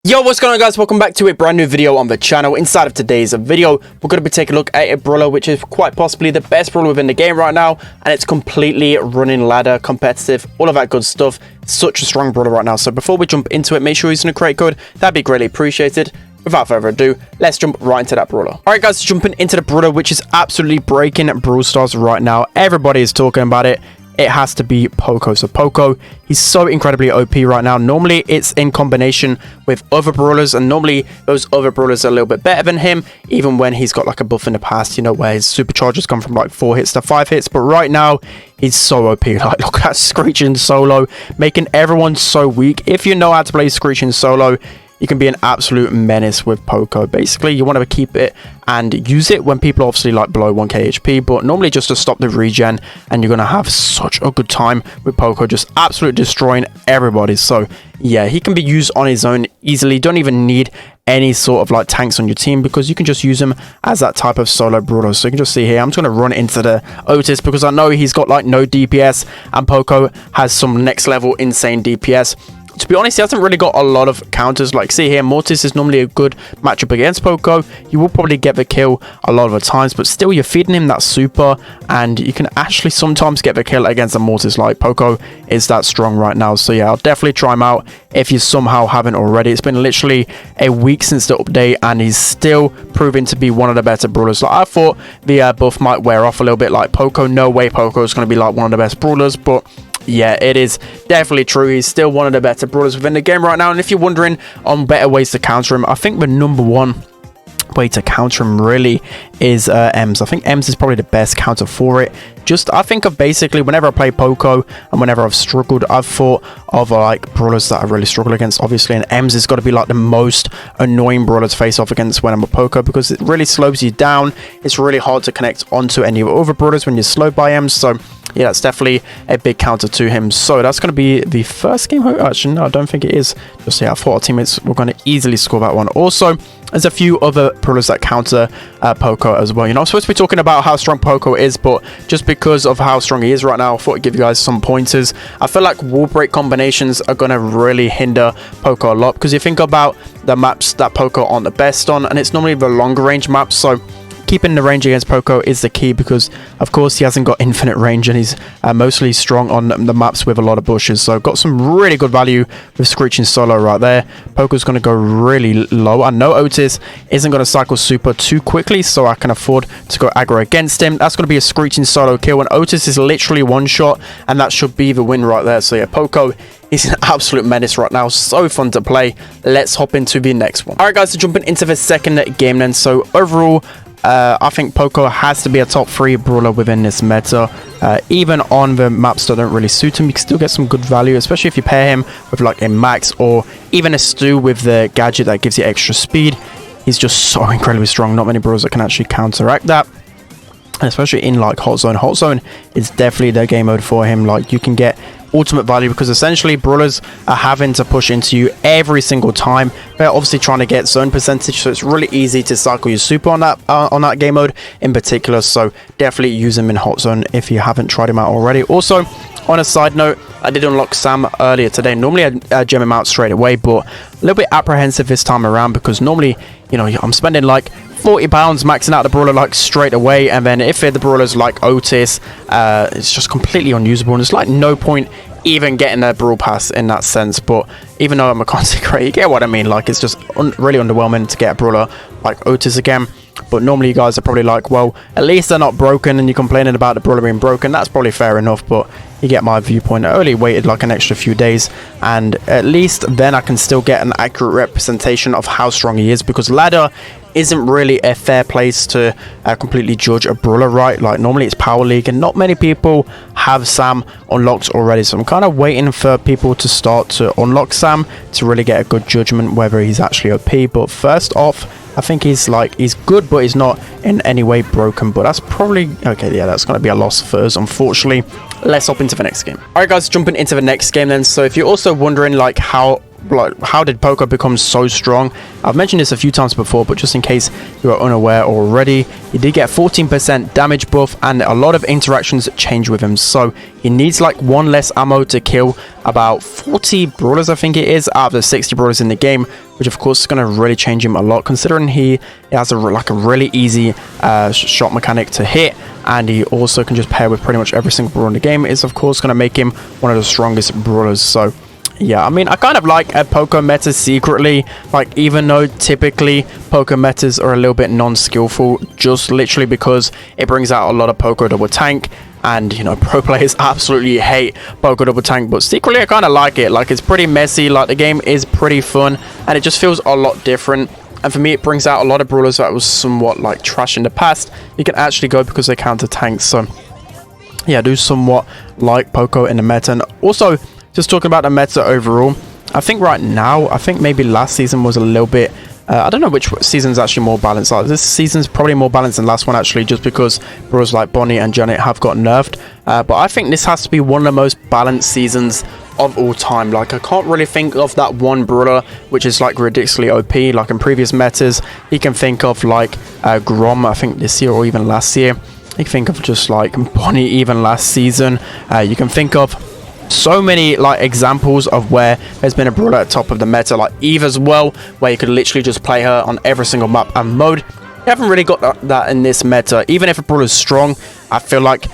Yo, what's going on, guys? Welcome back to a brand new video on the channel. Inside of today's video, we're going to be taking a look at a brawler which is quite possibly the best brawler within the game right now, and it's completely running ladder, competitive, all of that good stuff. Such a strong brawler right now. So before we jump into it, make sure you're using a create code. That'd be greatly appreciated. Without further ado, let's jump right into that brawler. Alright guys, jumping into the brawler which is absolutely breaking Brawl Stars right now. Everybody is talking about it. It has to be Poco. So Poco, he's so incredibly OP right now. Normally it's in combination with other brawlers, and normally those other brawlers are a little bit better than him, even when he's got like a buff in the past, you know, where his superchargers come from like 4 hits to 5 hits. But right now he's so OP. Like, look at that screeching solo, making everyone so weak. If you know how to play screeching solo, you can be an absolute menace with Poco. Basically, you want to keep it and use it when people are obviously like below 1k HP, but normally just to stop the regen, and you're going to have such a good time with Poco, just absolutely destroying everybody. So yeah, he can be used on his own easily. Don't even need any sort of like tanks on your team, because you can just use him as that type of solo brawler. So you can just see here, I'm just going to run into the Otis because I know he's got like no DPS, and Poco has some next level insane DPS. To be honest, he hasn't really got a lot of counters. Like, see here, Mortis is normally a good matchup against Poco. You will probably get the kill a lot of the times, but still you're feeding him that super, and you can actually sometimes get the kill against a Mortis. Like, Poco is that strong right now. So yeah, I'll definitely try him out if you somehow haven't already. It's been literally a week since the update, and he's still proving to be one of the better brawlers. Like, I thought the buff might wear off a little bit. Like, Poco, no way Poco is going to be like one of the best brawlers, but yeah, it is definitely true. He's still one of the better brawlers within the game right now. And if you're wondering on better ways to counter him, I think the number one way to counter him really is Ems. I think Ems is probably the best counter for it. Just, I think of basically whenever I play Poco and whenever I've struggled, I've thought of like brawlers that I really struggle against, obviously, and Ems has got to be like the most annoying brawler to face off against when I'm a Poco, because it really slows you down. It's really hard to connect onto any other brawlers when you're slowed by Ems. So yeah, that's definitely a big counter to him. So that's going to be the first game. Actually, no, I don't think it is. Just yeah, I thought our teammates were going to easily score that one. Also, there's a few other brawlers that counter Poco as well. You know, I'm supposed to be talking about how strong Poco is, but just because of how strong he is right now, I thought I'd give you guys some pointers. I feel like wall break combinations are going to really hinder Poco a lot, because you think about the maps that Poco aren't the best on, and it's normally the longer range maps. So keeping the range against Poco is the key, because of course he hasn't got infinite range, and he's mostly strong on the maps with a lot of bushes. So got some really good value with screeching solo right there. Poco's going to go really low. I know Otis isn't going to cycle super too quickly, so I can afford to go aggro against him. That's going to be a screeching solo kill, and Otis is literally one shot, and that should be the win right there. So yeah, Poco is an absolute menace right now. So fun to play. Let's hop into the next one. Alright guys, so jumping into the second game then. So overall, I think Poco has to be a top 3 brawler within this meta. Even on the maps that don't really suit him, you can still get some good value, especially if you pair him with like a Max or even a Stu with the gadget that gives you extra speed. He's just so incredibly strong. Not many brawlers that can actually counteract that, and especially in like Hot Zone. Hot Zone is definitely the game mode for him. Like, you can get ultimate value, because essentially brawlers are having to push into you every single time. They're obviously trying to get zone percentage, so it's really easy to cycle your super on that game mode in particular. So definitely use him in Hot Zone if you haven't tried him out already. Also, on a side note, I did unlock Sam earlier today. Normally I'd gem him out straight away, but a little bit apprehensive this time around, because normally, you know, I'm spending like £40 maxing out the brawler like straight away, and then if the brawlers like Otis, it's just completely unusable, and there's like no point even getting a brawl pass in that sense. But even though I'm a content creator, you get what I mean. Like, it's just really underwhelming to get a brawler like Otis again. But normally you guys are probably like, well, at least they're not broken, and you're complaining about the brawler being broken. That's probably fair enough, but you get my viewpoint. I only waited like an extra few days, and at least then I can still get an accurate representation of how strong he is, because ladder isn't really a fair place to completely judge a brawler, right? Like, normally it's Power League, and not many people have Sam unlocked already. So I'm kind of waiting for people to start to unlock Sam to really get a good judgment whether he's actually OP. But first off, I think he's good, but he's not in any way broken. But that's probably okay. Yeah, that's going to be a loss for us, unfortunately. Let's hop into the next game. Alright guys, jumping into the next game then. So if you're also wondering like how like, how did Poco become so strong? I've mentioned this a few times before, but just in case you are unaware already, he did get 14% damage buff and a lot of interactions change with him. So he needs like 1 less ammo to kill about 40 brawlers, I think it is, out of the 60 brawlers in the game, which of course is going to really change him a lot, considering he has a really easy shot mechanic to hit, and he also can just pair with pretty much every single brawler in the game. Is of course going to make him one of the strongest brawlers. So yeah, I mean, I kind of like a Poco meta secretly, like, even though typically Poco metas are a little bit non-skillful, just literally because it brings out a lot of Poco double tank, and, you know, pro players absolutely hate Poco double tank, but secretly I kind of like it. Like, it's pretty messy, like, the game is pretty fun, and it just feels a lot different. And for me, it brings out a lot of brawlers that was somewhat, like, trash in the past. You can actually go because they counter tanks, so yeah, I do somewhat like Poco in the meta. And also, just talking about the meta overall, I think right now, I think maybe last season was a little bit, I don't know which season's actually more balanced. Like, this season's probably more balanced than last one, actually, just because brawlers like Bonnie and Janet have got nerfed. But I think this has to be one of the most balanced seasons of all time. Like, I can't really think of that one brawler which is like ridiculously OP. Like in previous metas, you can think of like Grom, I think this year or even last year. You can think of just like Bonnie even last season. You can think of so many like examples of where there's been a brawler at top of the meta, like Eve as well, where you could literally just play her on every single map and mode. You haven't really got that in this meta. Even if a brawler is strong, I feel like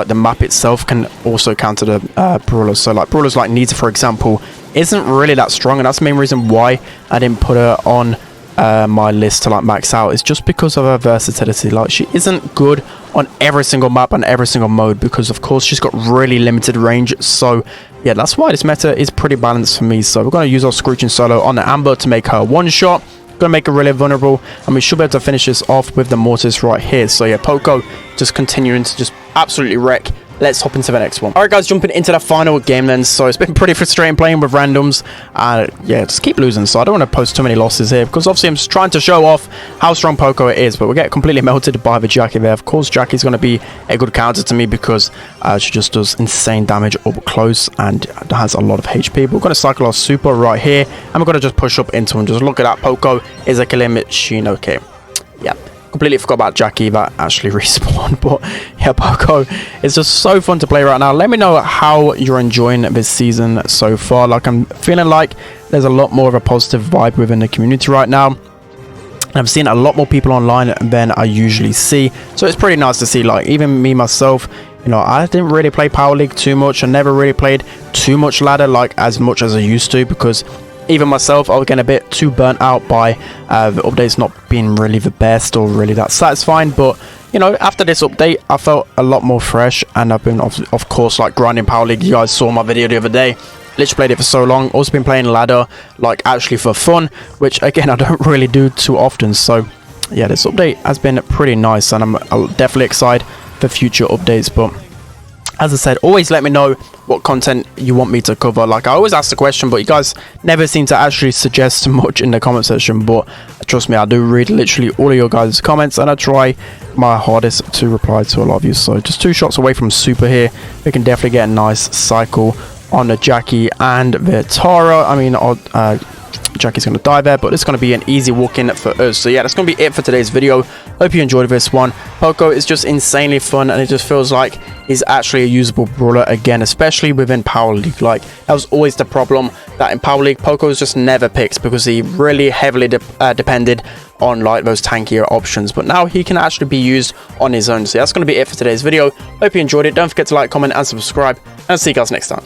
the map itself can also counter the brawlers. So like brawlers like Nita, for example, isn't really that strong, and that's the main reason why I didn't put her on my list to like max out. Is just because of her versatility. Like, she isn't good on every single map and every single mode, because of course she's got really limited range. So yeah, that's why this meta is pretty balanced for me. So we're going to use our Screeching Solo on the Amber to make her one shot. Gonna make her really vulnerable, and we should be able to finish this off with the Mortis right here. So yeah, Poco just continuing to just absolutely wreck. Let's hop into the next one. Alright guys, jumping into the final game then. So it's been pretty frustrating playing with randoms. Yeah, just keep losing. So I don't want to post too many losses here, because obviously I'm just trying to show off how strong Poco is. But we get completely melted by the Jackie there. Of course, Jackie's going to be a good counter to me, because she just does insane damage up close and has a lot of HP. But we're going to cycle our super right here, and we're going to just push up into him. Just look at that. Poco is a killing machine. Okay. Yeah. Completely forgot about Jackie that actually respawned. But yeah, Poco is just so fun to play right now. Let me know how you're enjoying this season so far. Like, I'm feeling like there's a lot more of a positive vibe within the community right now. I've seen a lot more people online than I usually see, so it's pretty nice to see. Like, even me myself, you know, I didn't really play Power League too much. I never really played too much ladder, like as much as I used to, because even myself, I was getting a bit too burnt out by the updates not being really the best or really that satisfying. But you know, after this update, I felt a lot more fresh, and I've been of course like grinding Power League. You guys saw my video the other day. Literally played it for so long. Also been playing ladder, like actually for fun, which again I don't really do too often. So yeah, this update has been pretty nice, and I'm definitely excited for future updates. But as I said, always let me know what content you want me to cover. Like, I always ask the question, but you guys never seem to actually suggest much in the comment section. But trust me, I do read literally all of your guys' comments, and I try my hardest to reply to a lot of you. So just 2 shots away from super here, we can definitely get a nice cycle on the Jackie and the Tara. I mean, Jackie's going to die there, but it's going to be an easy walk-in for us. So yeah, that's going to be it for today's video. Hope you enjoyed this one. Poco is just insanely fun, and it just feels like he's actually a usable brawler again, especially within Power League. Like, that was always the problem, that in Power League, Poco was just never picked, because he really heavily depended on like those tankier options. But now he can actually be used on his own. So that's going to be it for today's video. Hope you enjoyed it. Don't forget to like, comment, and subscribe, and I'll see you guys next time.